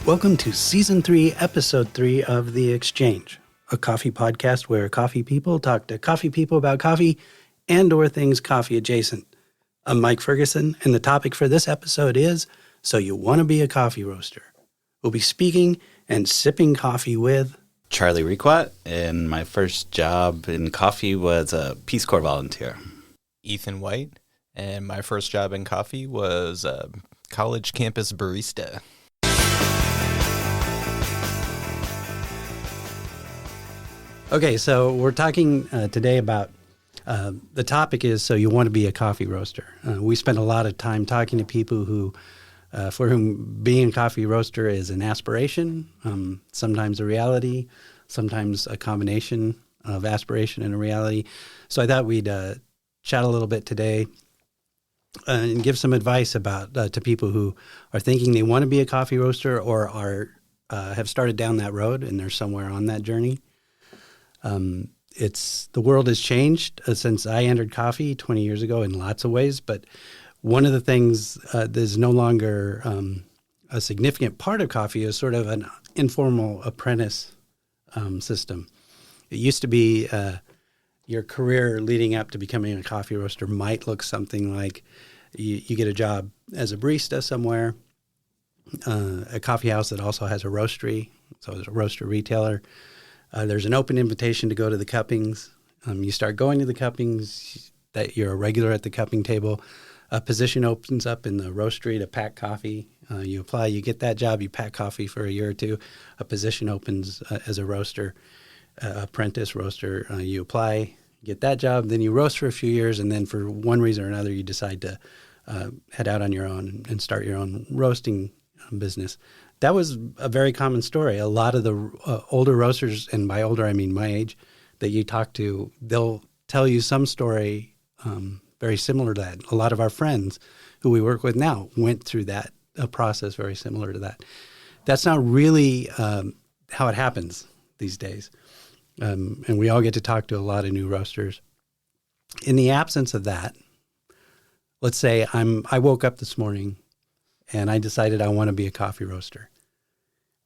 Welcome to Season 3, Episode 3 of The Exchange, a coffee podcast where coffee people talk to coffee people about coffee and or things coffee adjacent. I'm Mike Ferguson, and the topic for this episode is, So You Want to Be a Coffee Roaster. We'll be speaking and sipping coffee with Charley Requadt, and my first job in coffee was a Peace Corps volunteer. Ethan White, and my first job in coffee was a college campus barista. Okay, so we're talking today about the topic is, so you want to be a coffee roaster. We spend a lot of time talking to people who, for whom being a coffee roaster is an aspiration, sometimes a reality, sometimes a combination of aspiration and a reality. So I thought we'd chat a little bit today and give some advice about to people who are thinking they want to be a coffee roaster or are have started down that road and they're somewhere on that journey. The world has changed since I entered coffee 20 years ago in lots of ways, but one of the things that is no longer a significant part of coffee is sort of an informal apprentice system. It used to be your career leading up to becoming a coffee roaster might look something like you get a job as a barista somewhere, a coffee house that also has a roastery, so there's a roaster retailer. There's an open invitation to go to the cuppings. You start going to the cuppings, that you're a regular at the cupping table. A position opens up in the roastery to pack coffee. You apply, you get that job, you pack coffee for a year or two. A position opens as a roaster, apprentice roaster. You apply, get that job, then you roast for a few years, and then for one reason or another, you decide to head out on your own and start your own roasting business. That was a very common story. A lot of the older roasters, and by older I mean my age, that you talk to, they'll tell you some story very similar to that. A lot of our friends who we work with now went through that, a process very similar to that. That's not really how it happens these days. And we all get to talk to a lot of new roasters. In the absence of that, let's say I woke up this morning and I decided I want to be a coffee roaster.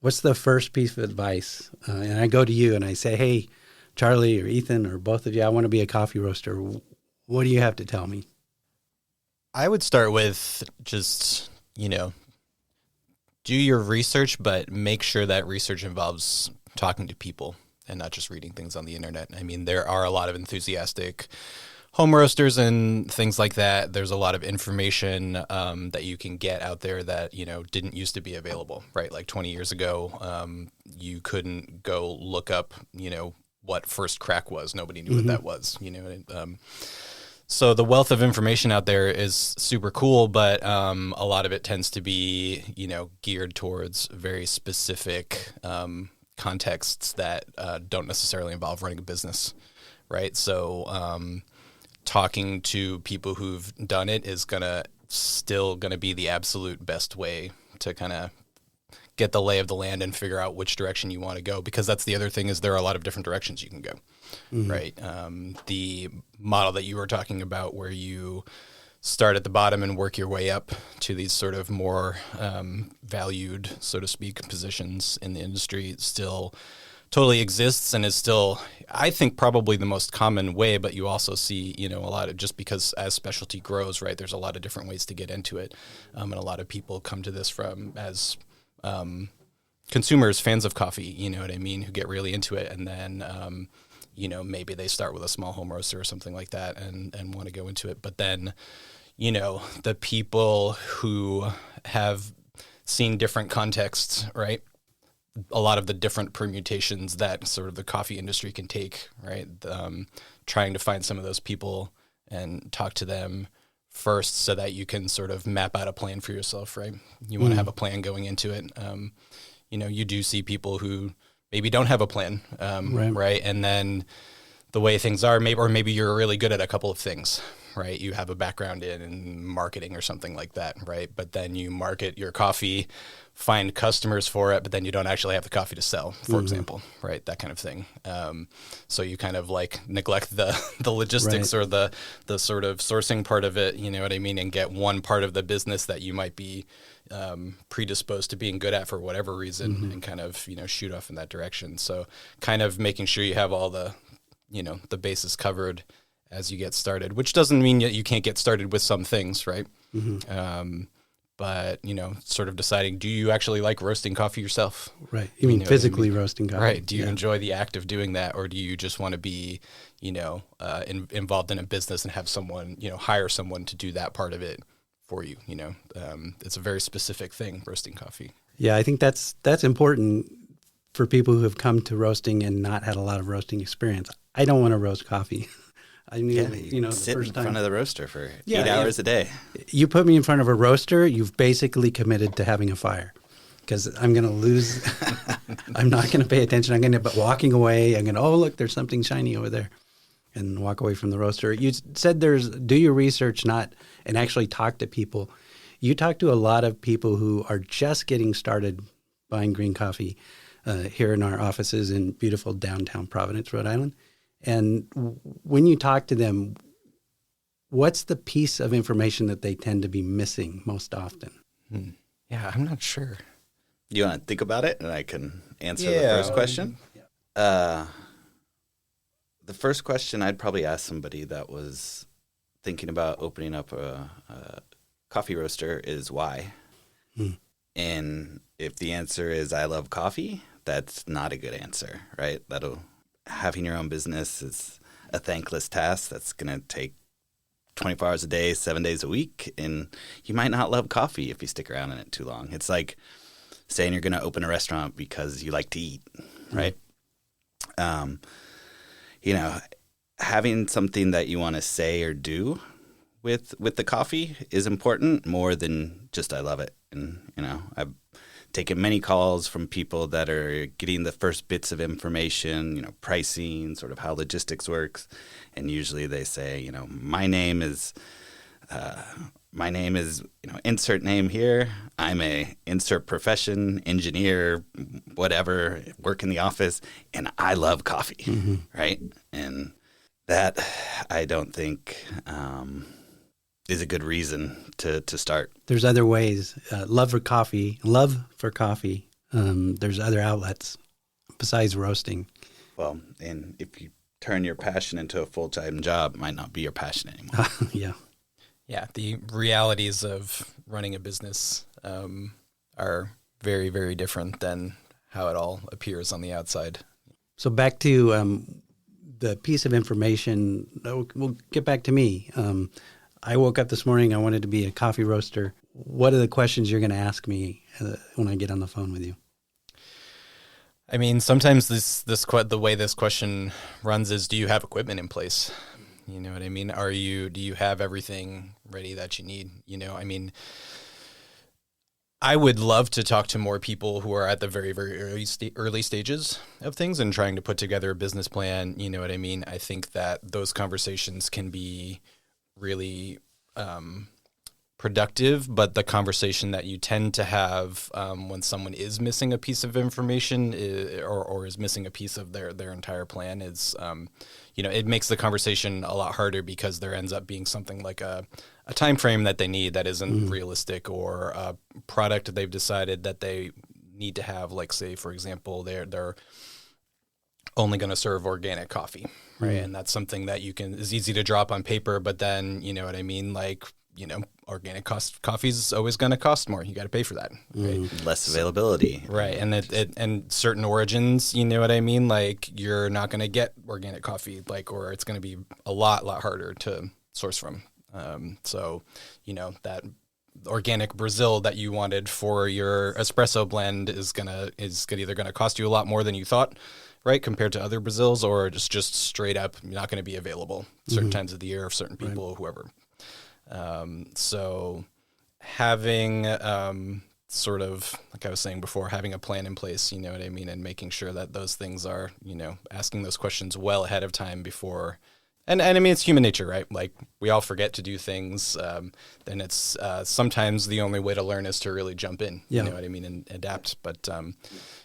What's the first piece of advice? And I go to you and I say, hey, Charley or Ethan or both of you, I want to be a coffee roaster. What do you have to tell me? I would start with just, do your research, but make sure that research involves talking to people and not just reading things on the internet. I mean, there are a lot of enthusiastic home roasters and things like that. There's a lot of information that you can get out there that, didn't used to be available, right? Like 20 years ago, you couldn't go look up, what first crack was. Nobody knew what that was, So the wealth of information out there is super cool, but a lot of it tends to be, geared towards very specific contexts that don't necessarily involve running a business, right? So talking to people who've done it is still gonna be the absolute best way to kind of get the lay of the land and figure out which direction you want to go, because that's the other thing is there are a lot of different directions you can go, right? The model that you were talking about where you start at the bottom and work your way up to these sort of more valued, so to speak, positions in the industry still totally exists and is still, I think, probably the most common way, but you also see, a lot of, just because as specialty grows, right, there's a lot of different ways to get into it. And a lot of people come to this as consumers, fans of coffee, you know what I mean, who get really into it. And then, maybe they start with a small home roaster or something like that and want to go into it. But then, the people who have seen different contexts, right, a lot of the different permutations that sort of the coffee industry can take, right? Trying to find some of those people and talk to them first so that you can sort of map out a plan for yourself, right? You want to have a plan going into it. You do see people who maybe don't have a plan, right? And then the way things are, maybe you're really good at a couple of things, right? You have a background in marketing or something like that, right? But then you market your coffee, find customers for it, but then you don't actually have the coffee to sell, for example, right? That kind of thing. So you kind of like neglect the logistics or the sort of sourcing part of it, you know what I mean? And get one part of the business that you might be predisposed to being good at for whatever reason and kind of, shoot off in that direction. So kind of making sure you have all the bases covered as you get started, which doesn't mean that you can't get started with some things, right? But, sort of deciding, do you actually like roasting coffee yourself? Right. You mean physically roasting coffee? Right. Do you enjoy the act of doing that, or do you just want to be, involved in a business and have someone, hire someone to do that part of it for you? It's a very specific thing, roasting coffee. Yeah, I think that's important for people who have come to roasting and not had a lot of roasting experience. I don't want to roast coffee. I mean, the sit first in time. front of the roaster for 8 hours a day. You put me in front of a roaster, you've basically committed to having a fire, because I'm going to lose. I'm not going to pay attention. I'm going to be walking away. I'm going to, oh, look, there's something shiny over there, and walk away from the roaster. You said do your research, and actually talk to people. You talk to a lot of people who are just getting started buying green coffee here in our offices in beautiful downtown Providence, Rhode Island. And when you talk to them, what's the piece of information that they tend to be missing most often? Yeah, I'm not sure. You want to think about it, and I can answer the first question? The first question I'd probably ask somebody that was thinking about opening up a coffee roaster is why. And if the answer is I love coffee, that's not a good answer, right? Having your own business is a thankless task that's going to take 24 hours a day, 7 days a week, and you might not love coffee if you stick around in it too long. It's like saying you're going to open a restaurant because you like to eat, right? Having something that you want to say or do with the coffee is important more than just I love it. And, I've taken many calls from people that are getting the first bits of information, pricing, sort of how logistics works. And usually they say, my name is, insert name here. I'm a insert profession, engineer, whatever, work in the office, and I love coffee, right? And that I don't think is a good reason to start. There's other ways. Love for coffee. There's other outlets besides roasting. Well, and if you turn your passion into a full-time job, it might not be your passion anymore. Yeah, the realities of running a business are very, very different than how it all appears on the outside. So back to the piece of information, we'll get back to me. I woke up this morning, I wanted to be a coffee roaster. What are the questions you're going to ask me when I get on the phone with you? I mean, sometimes the way this question runs is, do you have equipment in place? You know what I mean? Do you have everything ready that you need? I would love to talk to more people who are at the very, very early stages of things and trying to put together a business plan. You know what I mean? I think that those conversations can be really productive, but the conversation that you tend to have when someone is missing a piece of information or is missing a piece of their entire plan is, it makes the conversation a lot harder because there ends up being something like a time frame that they need that isn't realistic, or a product they've decided that they need to have, like, say, for example, they're only going to serve organic coffee, right? And that's something that is easy to drop on paper, but then, you know what I mean? Like, organic coffee is always going to cost more. You got to pay for that, right? Less availability. Right. And and certain origins, you know what I mean? Like, you're not going to get organic coffee, or it's going to be a lot harder to source from. So, that organic Brazil that you wanted for your espresso blend is either going to cost you a lot more than you thought, right, compared to other Brazils, or just straight up not going to be available certain times of the year of certain people, whoever. So having sort of, like I was saying before, having a plan in place, you know what I mean? And making sure that those things are, you know, asking those questions well ahead of time before. And I mean, it's human nature, right? Like, we all forget to do things. Then it's sometimes the only way to learn is to really jump in, you know what I mean, and adapt. But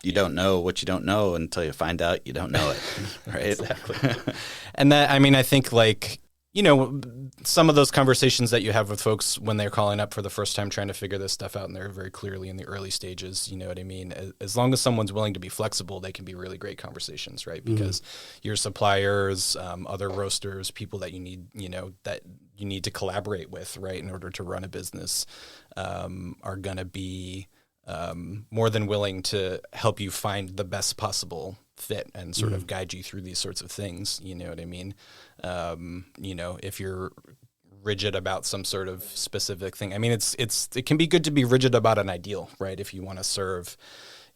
you don't know what you don't know until you find out you don't know it, right? Exactly. And that, I mean, I think, like, you know, some of those conversations that you have with folks when they're calling up for the first time trying to figure this stuff out, and they're very clearly in the early stages, you know what I mean? As long as someone's willing to be flexible, they can be really great conversations, right? Because your suppliers, other roasters, people that you need, you know, that you need to collaborate with, right, in order to run a business, are going to be more than willing to help you find the best possible fit and sort of guide you through these sorts of things, you know what I mean? You know, if you're rigid about some sort of specific thing, I mean, it can be good to be rigid about an ideal, right? If you want to serve,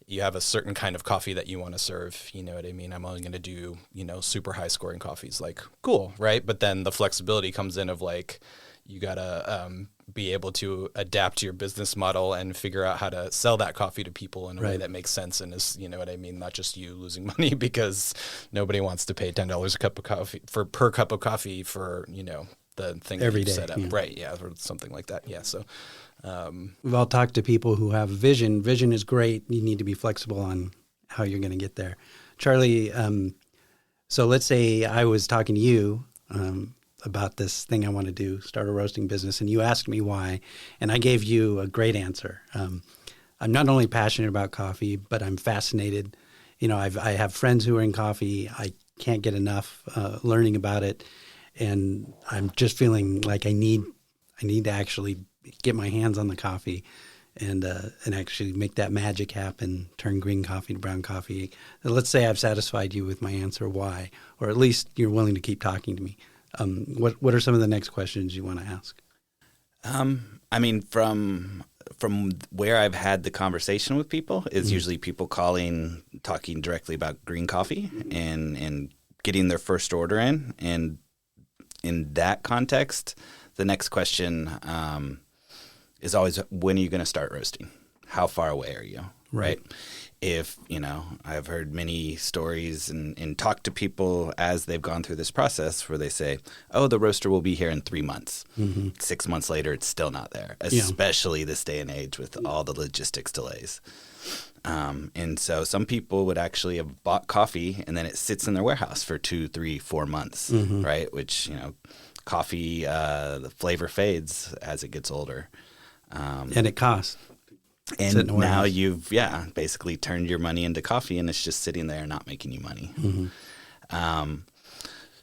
you have a certain kind of coffee that you want to serve, you know what I mean? I'm only going to do, you know, super high scoring coffees, like, cool, right? But then the flexibility comes in of, like, you got to be able to adapt your business model and figure out how to sell that coffee to people in a way that makes sense and is, you know what I mean, not just you losing money because nobody wants to pay $10 a cup of coffee per cup of coffee for, you know, the thing every that you day, set up. Yeah. Right, yeah, or something like that. Yeah, so we've all talked to people who have vision. Vision is great. You need to be flexible on how you're going to get there. Charley, so let's say I was talking to you about this thing I want to do, start a roasting business, and you asked me why, and I gave you a great answer. I'm not only passionate about coffee, but I'm fascinated. You know, I have friends who are in coffee. I can't get enough learning about it, and I'm just feeling like I need to actually get my hands on the coffee and actually make that magic happen, turn green coffee to brown coffee. Let's say I've satisfied you with my answer why, or at least you're willing to keep talking to me. What are some of the next questions you want to ask? I mean, from where I've had the conversation with people is usually people calling, talking directly about green coffee and getting their first order in. And in that context, the next question is always, when are you going to start roasting? How far away are you? Right. If, you know, I've heard many stories and talked to people as they've gone through this process where they say, oh, the roaster will be here in 3 months. 6 months later, it's still not there, especially this day and age with all the logistics delays. And so some people would actually have bought coffee and then it sits in their warehouse for 2, 3, 4 months, right? Which, you know, coffee, the flavor fades as it gets older. And it costs. And now you've, basically turned your money into coffee and it's just sitting there not making you money.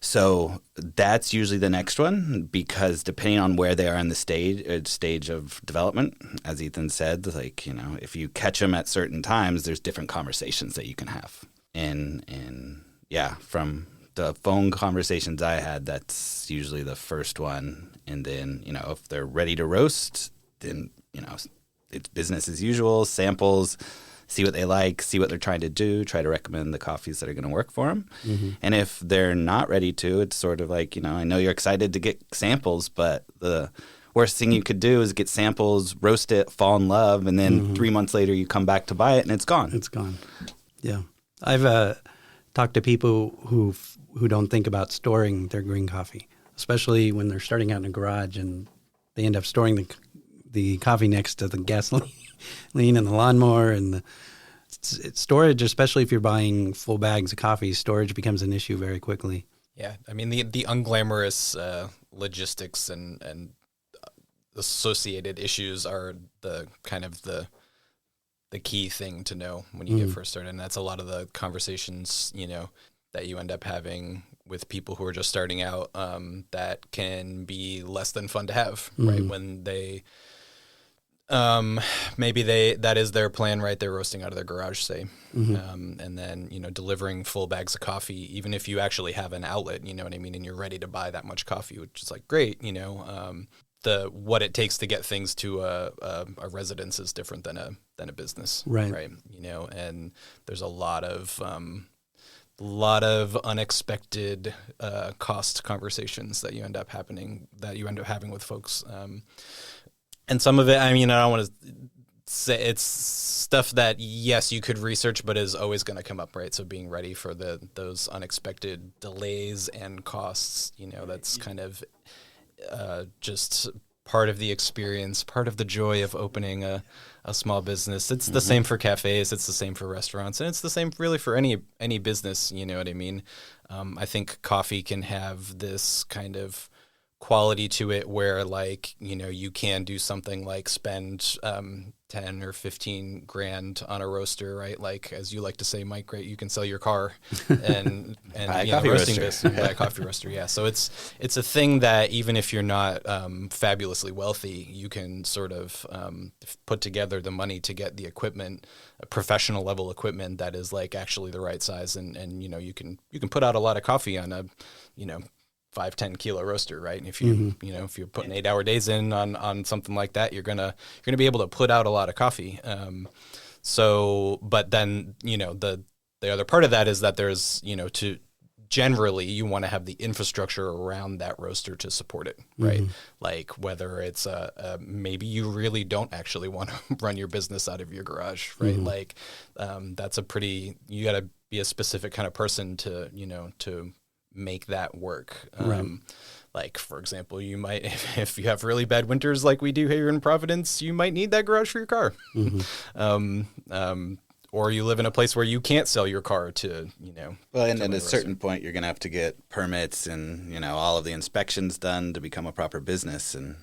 So that's usually the next one, because depending on where they are in the stage of development, as Ethan said, like, you know, if you catch them at certain times, there's different conversations that you can have. And from the phone conversations I had, that's usually the first one. And then, you know, if they're ready to roast, then, you know, it's business as usual, samples, see what they like, see what they're trying to do, try to recommend the coffees that are going to work for them. And if they're not ready to, it's sort of like, you know, I know you're excited to get samples, but the worst thing you could do is get samples, roast it, fall in love, and then 3 months later you come back to buy it and it's gone. It's gone. Yeah. I've talked to people who don't think about storing their green coffee, especially when they're starting out in a garage and they end up storing the coffee next to the gasoline and the lawnmower and storage, especially if you're buying full bags of coffee, storage becomes an issue very quickly. Yeah. I mean, the unglamorous logistics and associated issues are the kind of the key thing to know when you get first started. And that's a lot of the conversations, you know, that you end up having with people who are just starting out, that can be less than fun to have, right? When they, maybe that is their plan, right? They're roasting out of their garage, say, and then, you know, delivering full bags of coffee, even if you actually have an outlet, you know what I mean? And you're ready to buy that much coffee, which is like, great, you know, what it takes to get things to a residence is different than a business, right? You know, and there's a lot of unexpected cost conversations that you end up having with folks, and some of it, I mean, I don't want to it's stuff that, yes, you could research, but is always going to come up, right? So being ready for those unexpected delays and costs, that's kind of just part of the experience, part of the joy of opening a small business. It's the same for cafes. It's the same for restaurants. And it's the same really for any business. You know what I mean? I think coffee can have this kind of quality to it where, like, you can do something like spend 10 or 15 grand on a roaster, right? Like, as you like to say, Mike, right? You can sell your car and buy a coffee roasting roaster. buy a coffee roaster. Yeah. So it's a thing that even if you're not fabulously wealthy, you can sort of put together the money to get the equipment, professional level equipment that is like actually the right size, and you can put out a lot of coffee on a 5-10 kilo roaster, right? And if you if you're putting 8-hour days in on something like that, you're gonna be able to put out a lot of coffee. But then the other part of that is that there's to generally you want to have the infrastructure around that roaster to support it, right? Like whether it's maybe you really don't actually want to run your business out of your garage, right? Like that's you got to be a specific kind of person to to make that work. Right. Like, for example, you might, if you have really bad winters like we do here in Providence, you might need that garage for your car. Or you live in a place where you can't sell your car to, Well, and at a certain point, you're going to have to get permits and, all of the inspections done to become a proper business. And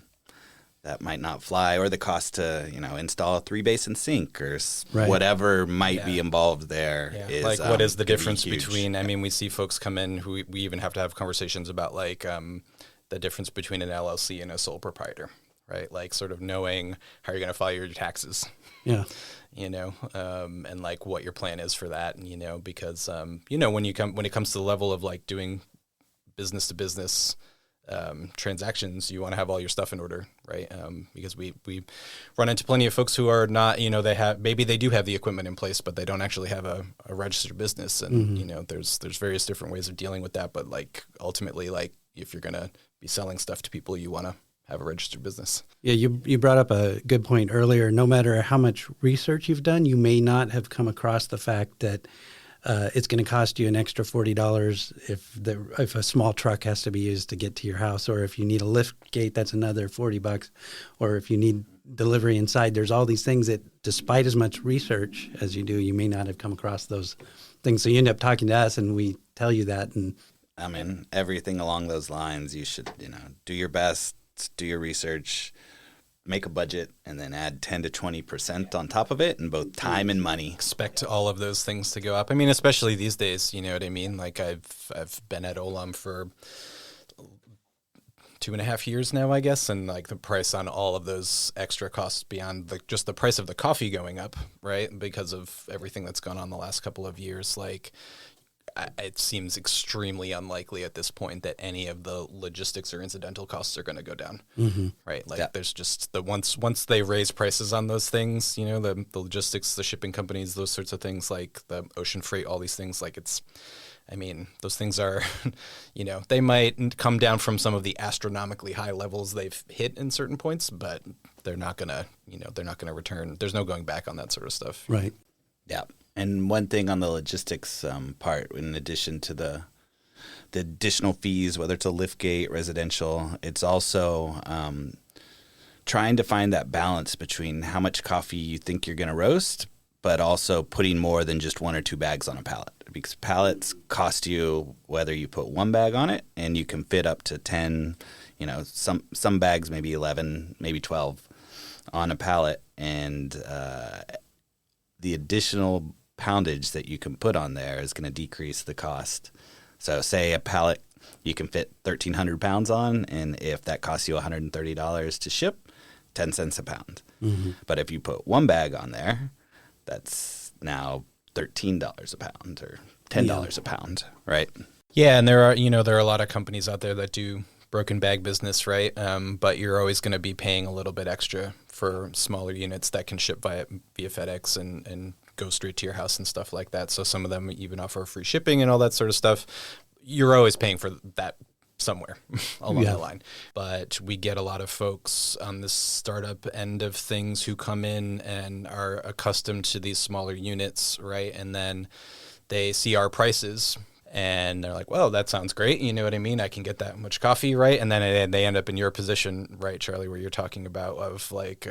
that might not fly, or the cost to, install a 3-basin sink or whatever might be involved there. Yeah. Is, like, what is the difference huge. between, I mean, we see folks come in who we even have to have conversations about, like, the difference between an LLC and a sole proprietor, right? Like, sort of knowing how you're going to file your taxes. Yeah. And like what your plan is for that. And, because, when it comes to the level of like doing business to business transactions, you want to have all your stuff in order, right? Because we run into plenty of folks who are not, maybe they do have the equipment in place, but they don't actually have a registered business. And, there's various different ways of dealing with that. But like ultimately, like if you're going to be selling stuff to people, you want to have a registered business. Yeah, you brought up a good point earlier. No matter how much research you've done, you may not have come across the fact that it's going to cost you an extra $40 if a small truck has to be used to get to your house, or if you need a lift gate, that's another $40, or if you need delivery inside. There's all these things that, despite as much research as you do, you may not have come across those things. So you end up talking to us, and we tell you that. And I mean, everything along those lines, you should, do your best, do your research, make a budget, and then add 10 to 20% on top of it, in both time and money. Expect all of those things to go up. I mean, especially these days, you know what I mean? Like I've been at Olam for 2.5 years now, I guess, and like the price on all of those extra costs beyond just the price of the coffee going up, right? Because of everything that's gone on the last couple of years, like it seems extremely unlikely at this point that any of the logistics or incidental costs are going to go down, right? Like there's just once they raise prices on those things, the logistics, the shipping companies, those sorts of things, like the ocean freight, all these things, like those things are, they might come down from some of the astronomically high levels they've hit in certain points, but they're not going to return. There's no going back on that sort of stuff. Right. Yeah. And one thing on the logistics part, in addition to the additional fees, whether it's a liftgate, residential, it's also trying to find that balance between how much coffee you think you're going to roast, but also putting more than just 1 or 2 bags on a pallet. Because pallets cost you whether you put 1 bag on it, and you can fit up to 10, some bags, maybe 11, maybe 12 on a pallet. And the additional poundage that you can put on there is going to decrease the cost. So say a pallet you can fit 1,300 pounds on, and if that costs you $130 to ship, 10 cents a pound. But if you put 1 bag on there, that's now $13 a pound or $10 a pound, right? Yeah, and there are a lot of companies out there that do broken bag business, right? But you're always going to be paying a little bit extra for smaller units that can ship via FedEx and go straight to your house and stuff like that. So some of them even offer free shipping and all that sort of stuff. You're always paying for that somewhere along the line. But we get a lot of folks on the startup end of things who come in and are accustomed to these smaller units, right? And then they see our prices and they're like, well, that sounds great. You know what I mean? I can get that much coffee, right? And then they end up in your position, right, Charlie, where you're talking about of like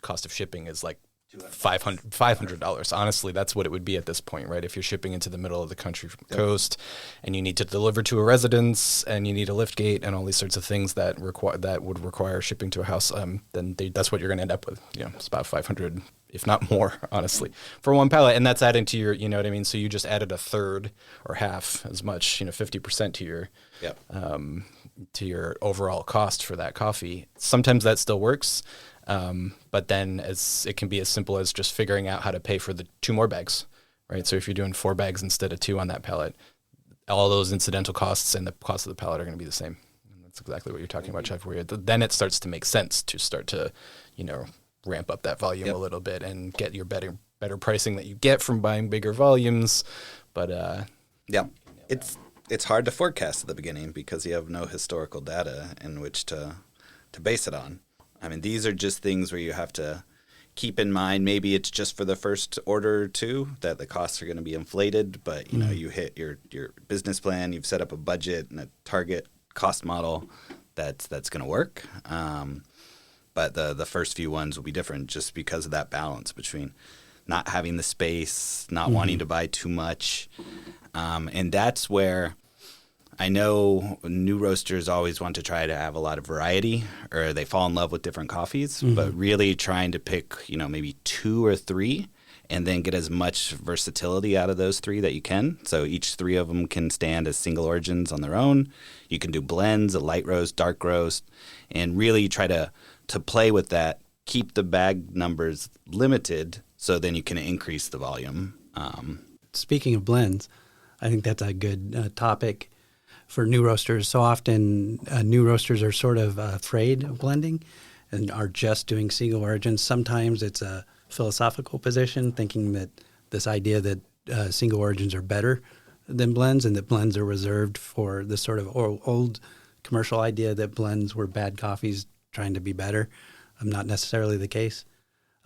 cost of shipping is like $500. Honestly, that's what it would be at this point, right? If you're shipping into the middle of the country coast and you need to deliver to a residence and you need a lift gate and all these sorts of things that would require shipping to a house, then that's what you're going to end up with. You know, it's about 500, if not more, honestly, for one pallet. And that's adding to your, you know what I mean? So you just added a third or half as much, 50% to your overall cost for that coffee. Sometimes that still works. But then it can be as simple as just figuring out how to pay for the 2 more bags, right? So if you're doing 4 bags instead of 2 on that pallet, all those incidental costs and the cost of the pallet are going to be the same. And that's exactly what you're talking about, Chuck. Then it starts to make sense to start to, ramp up that volume a little bit and get your better pricing that you get from buying bigger volumes. But it's hard to forecast at the beginning because you have no historical data in which to base it on. I mean, these are just things where you have to keep in mind. Maybe it's just for the first order or 2 that the costs are going to be inflated, but you hit your business plan, you've set up a budget and a target cost model that's going to work. But the first few ones will be different just because of that balance between not having the space, not wanting to buy too much. And that's where I know new roasters always want to try to have a lot of variety, or they fall in love with different coffees, but really trying to pick, maybe 2 or 3 and then get as much versatility out of those 3 that you can. So each 3 of them can stand as single origins on their own. You can do blends, a light roast, dark roast, and really try to play with that, keep the bag numbers limited so then you can increase the volume. Speaking of blends, I think that's a good topic for new roasters. So often new roasters are sort of afraid of blending and are just doing single origins. Sometimes it's a philosophical position, thinking that this idea that single origins are better than blends and that blends are reserved for the sort of old commercial idea that blends were bad coffees trying to be better. Not necessarily the case.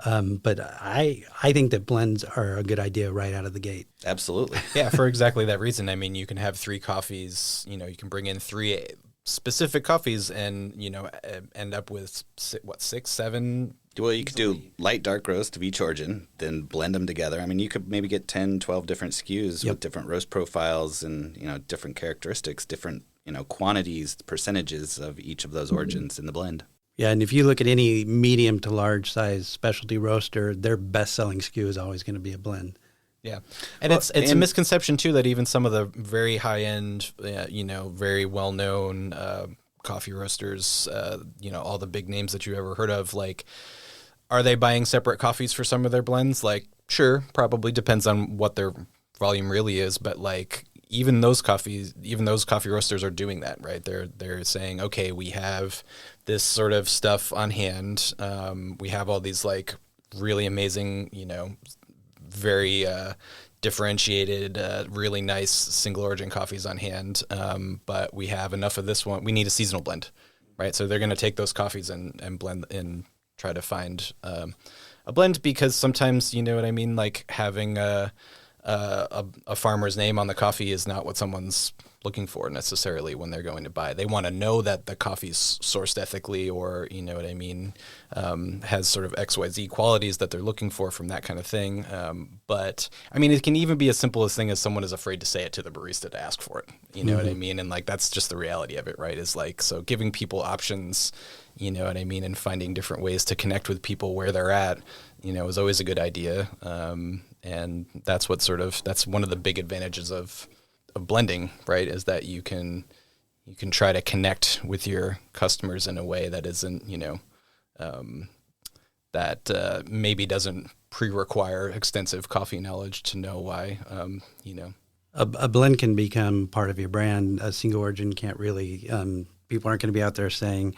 But I think that blends are a good idea right out of the gate. Absolutely. Yeah, for exactly that reason. I mean, you can have 3 coffees, you can bring in 3 specific coffees and, end up with 6, 7. Well, you could do light, dark roast of each origin, then blend them together. I mean, you could maybe get 10, 12 different SKUs with different roast profiles and, different characteristics, different, quantities, percentages of each of those origins in the blend. Yeah, and if you look at any medium to large size specialty roaster, their best-selling SKU is always going to be a blend. Yeah, and it's a misconception too that even some of the very high-end, very well-known coffee roasters, all the big names that you ever heard of, like, are they buying separate coffees for some of their blends? Like, sure, probably depends on what their volume really is, but like, even those coffee roasters are doing that, right? They're saying, okay, we have this sort of stuff on hand. We have all these like really amazing, very differentiated, really nice single origin coffees on hand. But we have enough of this one. We need a seasonal blend, right? So they're going to take those coffees and blend and try to find a blend, because sometimes, you know what I mean? Like having a farmer's name on the coffee is not what someone's looking for necessarily when they're going to buy. They want to know that the coffee's sourced ethically, or, you know what I mean, has sort of XYZ qualities that they're looking for from that kind of thing. But I mean, it can even be as simple as thing as someone is afraid to say it to the barista to ask for it. You know what I mean? And like, that's just the reality of it, right? Is like, so giving people options, you know what I mean, and finding different ways to connect with people where they're at, is always a good idea. And that's one of the big advantages of blending, right? Is that you can try to connect with your customers in a way that isn't, that maybe doesn't pre-require extensive coffee knowledge to know why, A blend can become part of your brand. A single origin can't really, people aren't going to be out there saying,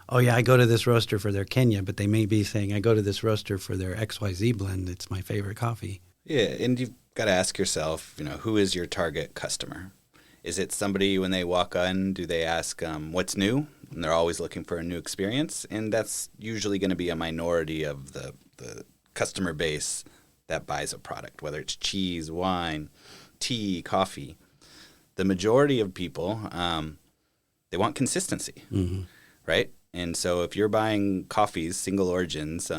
oh yeah, I go to this roaster for their Kenya, but they may be saying, I go to this roaster for their XYZ blend. It's my favorite coffee. Yeah, and you've got to ask yourself, who is your target customer? Is it somebody when they walk in, do they ask what's new? And they're always looking for a new experience. And that's usually going to be a minority of the customer base that buys a product, whether it's cheese, wine, tea, coffee. The majority of people, they want consistency, right? And so if you're buying coffees, single origins,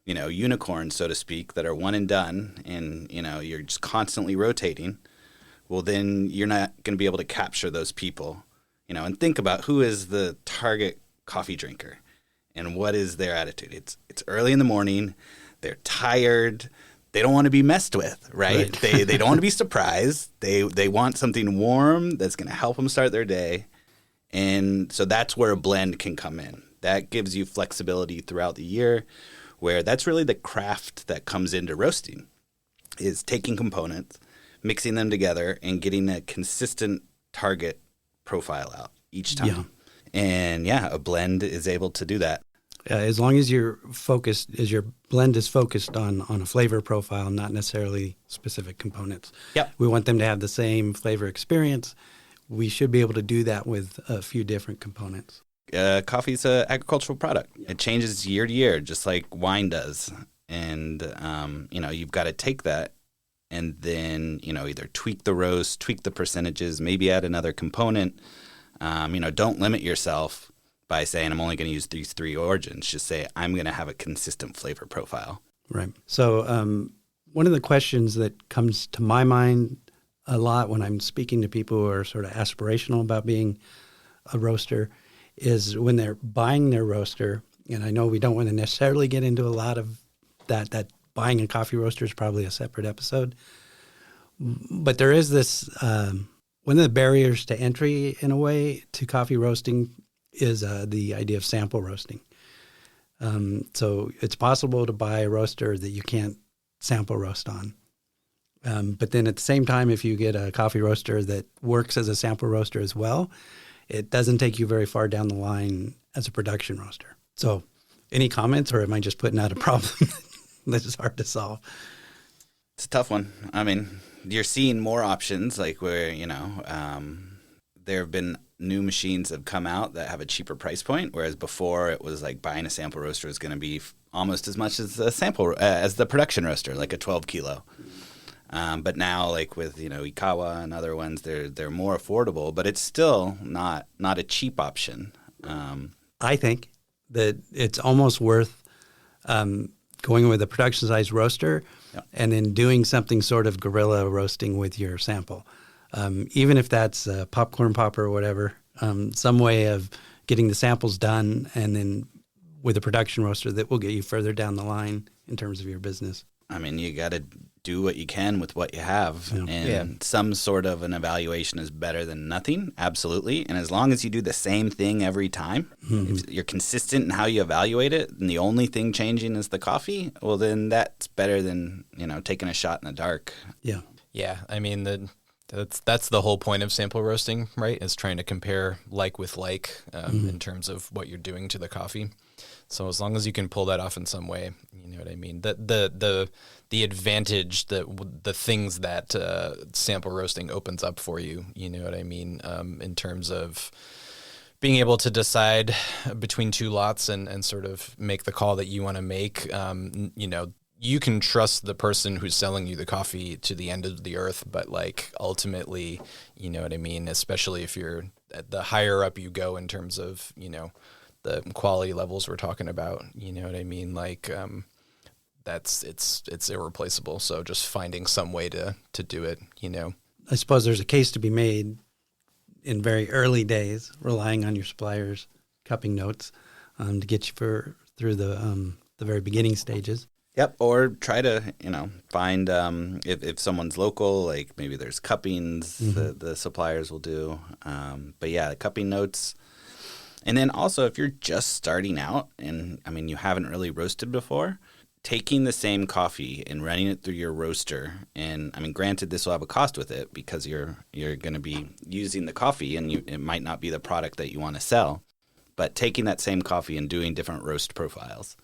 unicorns, so to speak, that are one and done, and, you're just constantly rotating, well, then you're not going to be able to capture those people, and think about who is the target coffee drinker and what is their attitude. It's early in the morning. They're tired. They don't want to be messed with, right? They don't want to be surprised. They want something warm that's going to help them start their day. And so that's where a blend can come in. That gives you flexibility throughout the year, where that's really the craft that comes into roasting, is taking components, mixing them together, and getting a consistent target profile out each time. Yeah. And a blend is able to do that. As long as your blend is focused on a flavor profile, not necessarily specific components. Yep. We want them to have the same flavor experience. We should be able to do that with a few different components. Coffee's an agricultural product. Yep. It changes year to year, just like wine does. And, you've got to take that and then, either tweak the roast, tweak the percentages, maybe add another component. Don't limit yourself by saying I'm only going to use these 3 origins. Just say I'm going to have a consistent flavor profile. Right. So one of the questions that comes to my mind a lot when I'm speaking to people who are sort of aspirational about being a roaster is when they're buying their roaster, and I know we don't want to necessarily get into a lot of that buying a coffee roaster is probably a separate episode, but there is this, one of the barriers to entry in a way to coffee roasting is the idea of sample roasting. So it's possible to buy a roaster that you can't sample roast on. But then at the same time, if you get a coffee roaster that works as a sample roaster as well, it doesn't take you very far down the line as a production roaster. So any comments, or am I just putting out a problem that is hard to solve? It's a tough one. I mean, you're seeing more options, like where, there have been new machines have come out that have a cheaper price point, whereas before it was like buying a sample roaster is going to be almost as much as as the production roaster, like a 12 kilo. But now, like with Ikawa and other ones, they're more affordable, but it's still not a cheap option. I think that it's almost worth going with a production size roaster, and then doing something sort of guerrilla roasting with your sample. Even if that's a popcorn popper or whatever, some way of getting the samples done, and then with a production roaster that will get you further down the line in terms of your business. I mean, you got to do what you can with what you have, and some sort of an evaluation is better than nothing, absolutely. And as long as you do the same thing every time, if you're consistent in how you evaluate it, and the only thing changing is the coffee, well, then that's better than taking a shot in the dark. Yeah. I mean, that's the whole point of sample roasting, right? Is trying to compare like with like in terms of what you're doing to the coffee. So as long as you can pull that off in some way, you know what I mean. The advantage, the things that sample roasting opens up for you, you know what I mean, in terms of being able to decide between 2 lots and sort of make the call that you want to make. You can trust the person who's selling you the coffee to the end of the earth, but like ultimately, you know what I mean, especially if you're at the higher up you go in terms of, the quality levels we're talking about, you know what I mean? Like, it's irreplaceable. So just finding some way to do it, I suppose there's a case to be made in very early days, relying on your suppliers' cupping notes to get you through the very beginning stages. Yep, or try to, find if someone's local, like maybe there's cuppings the suppliers will do. But yeah, the cupping notes. And then also if you're just starting out and, you haven't really roasted before, taking the same coffee and running it through your roaster. And, granted, this will have a cost with it because you're going to be using the coffee and it might not be the product that you want to sell. But taking that same coffee and doing different roast profiles.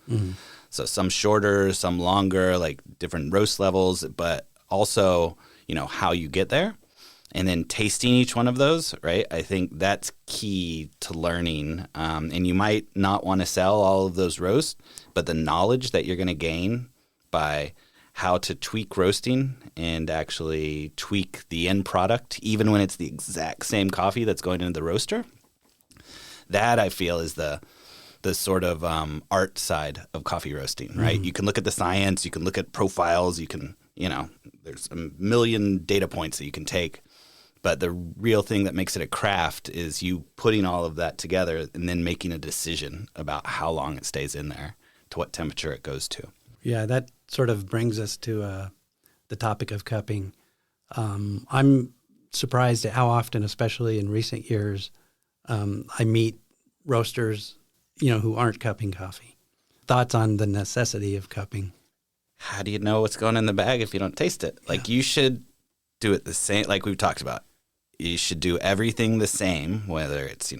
So some shorter, some longer, like different roast levels, but also, how you get there. and then tasting each one of those, right? I think that's key to learning. And you might not want to sell all of those roasts, but the knowledge that you're going to gain by how to tweak roasting and actually tweak the end product, even when it's the exact same coffee that's going into the roaster, that I feel is the sort of art side of coffee roasting, right? You can look at the science, you can look at profiles, you can, there's a million data points that you can take. But the real thing that makes it a craft is you putting all of that together and then making a decision about how long it stays in there, to what temperature it goes to. Yeah, that sort of brings us to the topic of cupping. I'm surprised at how often, especially in recent years, I meet roasters, who aren't cupping coffee. Thoughts on the necessity of cupping? How do you know what's going in the bag if you don't taste it? Like, you should do it the same, like we've talked about. You should do everything the same, whether it's,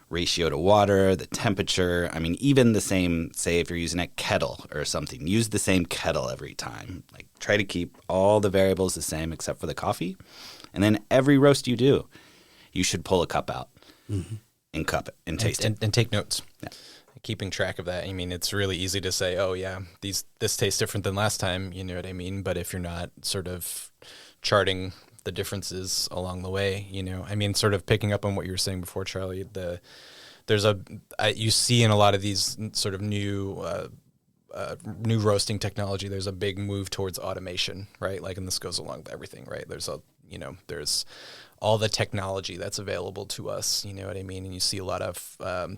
ratio to water, the temperature. I mean, even the same, say if you're using a kettle or something, use the same kettle every time. Like, try to keep all the variables the same except for the coffee. And then every roast you do, you should pull a cup out and cup it and taste it. And take notes. Yeah. Keeping track of that. I mean, it's really easy to say, oh yeah, this tastes different than last time, you know what I mean? But if you're not sort of charting the differences along the way, I mean, sort of picking up on what you were saying before, Charlie, you see in a lot of these sort of new roasting technology, there's a big move towards automation, right? Like, and this goes along with everything, right? There's all the technology that's available to us, you know what I mean? And you see a lot of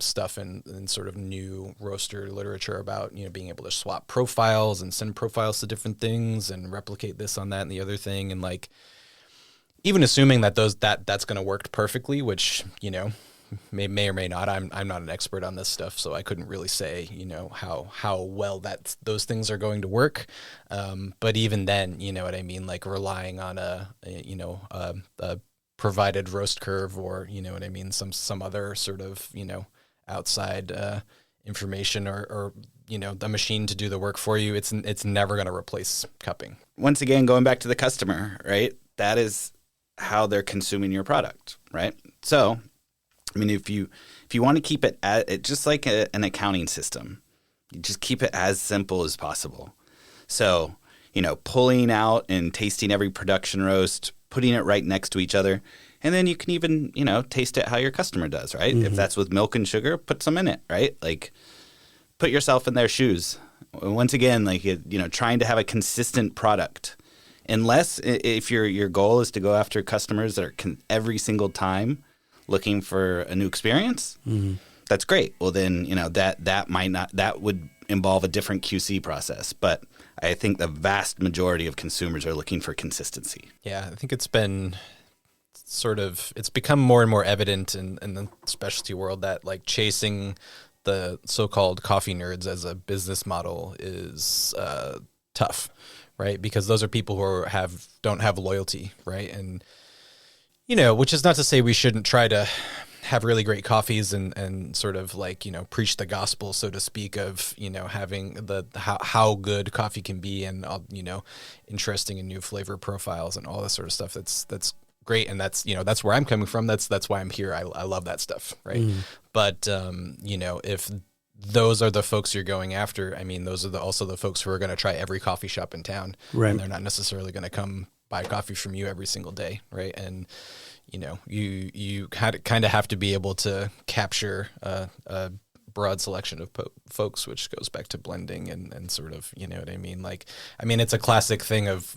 stuff in sort of new roaster literature about, being able to swap profiles and send profiles to different things and replicate this on that and the other thing. And like, even assuming that that's going to work perfectly, which, may or may not. I'm not an expert on this stuff, so I couldn't really say, how well those things are going to work. But even then, you know what I mean? Like, relying on a provided roast curve, or what I mean, some other sort of outside information, or the machine to do the work for you. It's never going to replace cupping. Once again, going back to the customer, right? That is how they're consuming your product, right? So, I mean, if you want to keep it just like an accounting system, you just keep it as simple as possible. So, pulling out and tasting every production roast, putting it right next to each other, and then you can even, taste it how your customer does, right? If that's with milk and sugar, put some in it, right? Like, put yourself in their shoes. Once again, like, trying to have a consistent product. Unless if your goal is to go after customers that are every single time looking for a new experience, that's great. Well, then, that would involve a different QC process. But I think the vast majority of consumers are looking for consistency. Yeah, I think it's become more and more evident in the specialty world that, like, chasing the so-called coffee nerds as a business model is tough, right? Because those are people who don't have loyalty, right? And which is not to say we shouldn't try to have really great coffees and sort of like, preach the gospel, so to speak, of, having how good coffee can be, and, interesting and new flavor profiles and all this sort of stuff. That's great. And that's where I'm coming from. That's why I'm here. I love that stuff. Right. But, if those are the folks you're going after, I mean, those are also the folks who are going to try every coffee shop in town. Right. And they're not necessarily going to come buy coffee from you every single day, right? And you kind of have to be able to capture a broad selection of folks, which goes back to blending and sort of, what I mean? Like, I mean, it's a classic thing of,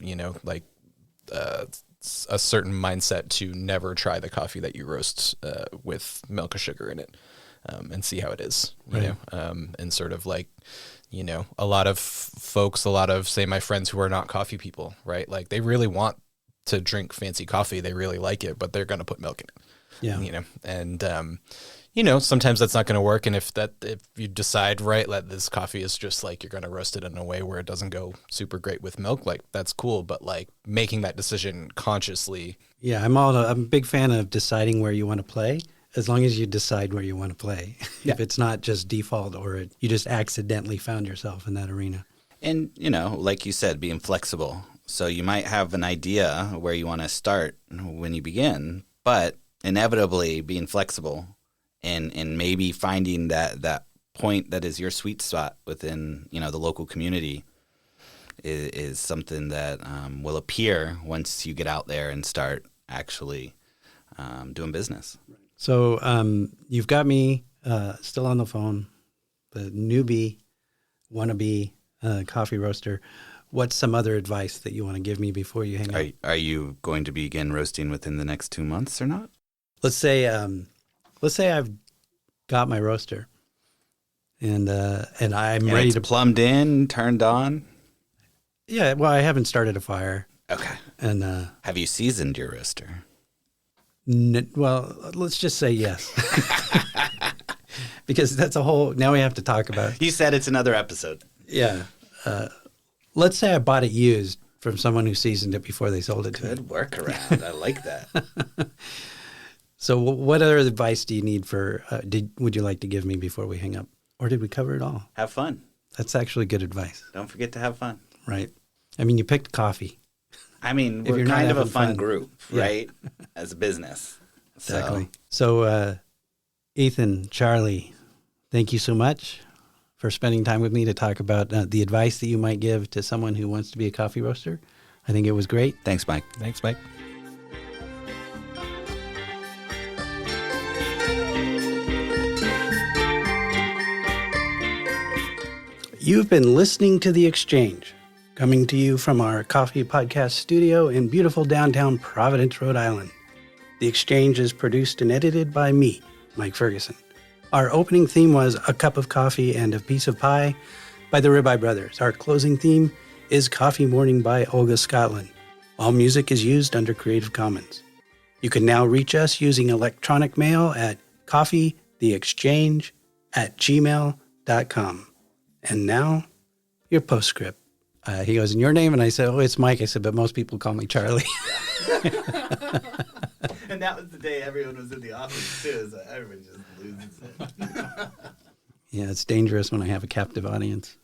a certain mindset to never try the coffee that you roast with milk or sugar in it, and see how it is, and sort of like, a lot of folks, say my friends who are not coffee people, right? Like, they really want to drink fancy coffee. They really like it, but they're going to put milk in it. Yeah. And, sometimes that's not going to work. And if you decide, right, that this coffee is just like, you're going to roast it in a way where it doesn't go super great with milk, like, that's cool. But like, making that decision consciously. Yeah. I'm a big fan of deciding where you want to play, as long as you decide where you want to play. Yeah. If it's not just default, or you just accidentally found yourself in that arena. And, like you said, being flexible, So you might have an idea where you want to start when you begin, but inevitably being flexible and maybe finding that point that is your sweet spot within, the local community is something that will appear once you get out there and start actually doing business. So you've got me still on the phone, the newbie, wannabe coffee roaster. What's some other advice that you want to give me before you hang up? Are you going to begin roasting within the next 2 months or not? Let's say I've got my roaster, and I'm ready to plumbed in, turned on. Yeah, well, I haven't started a fire. Okay. And have you seasoned your roaster? Well, let's just say yes. Because that's a whole, now we have to talk about. You said it's another episode. Yeah. Let's say I bought it used from someone who seasoned it before they sold it to me. Good workaround. I like that. So what other advice do you need would you like to give me before we hang up? Or did we cover it all? Have fun. That's actually good advice. Don't forget to have fun. Right. I mean, you picked coffee. I mean, we're kind of a fun group, right? Yeah. As a business. Exactly. So, Ethan, Charley, thank you so much for spending time with me to talk about the advice that you might give to someone who wants to be a coffee roaster. I think it was great. Thanks, Mike. Thanks, Mike. You've been listening to The Exchange, coming to you from our coffee podcast studio in beautiful downtown Providence, Rhode Island. The Exchange is produced and edited by me, Mike Ferguson. Our opening theme was A Cup of Coffee and a Piece of Pie by the Ribeye Brothers. Our closing theme is Coffee Morning by Olga Scotland. All music is used under Creative Commons. You can now reach us using electronic mail at coffeetheexchange@gmail.com. And now, your postscript. He goes, in your name? And I said, oh, it's Mike. I said, but most people call me Charley. And that was the day everyone was in the office, too. So everybody just loses it. Yeah, it's dangerous when I have a captive audience.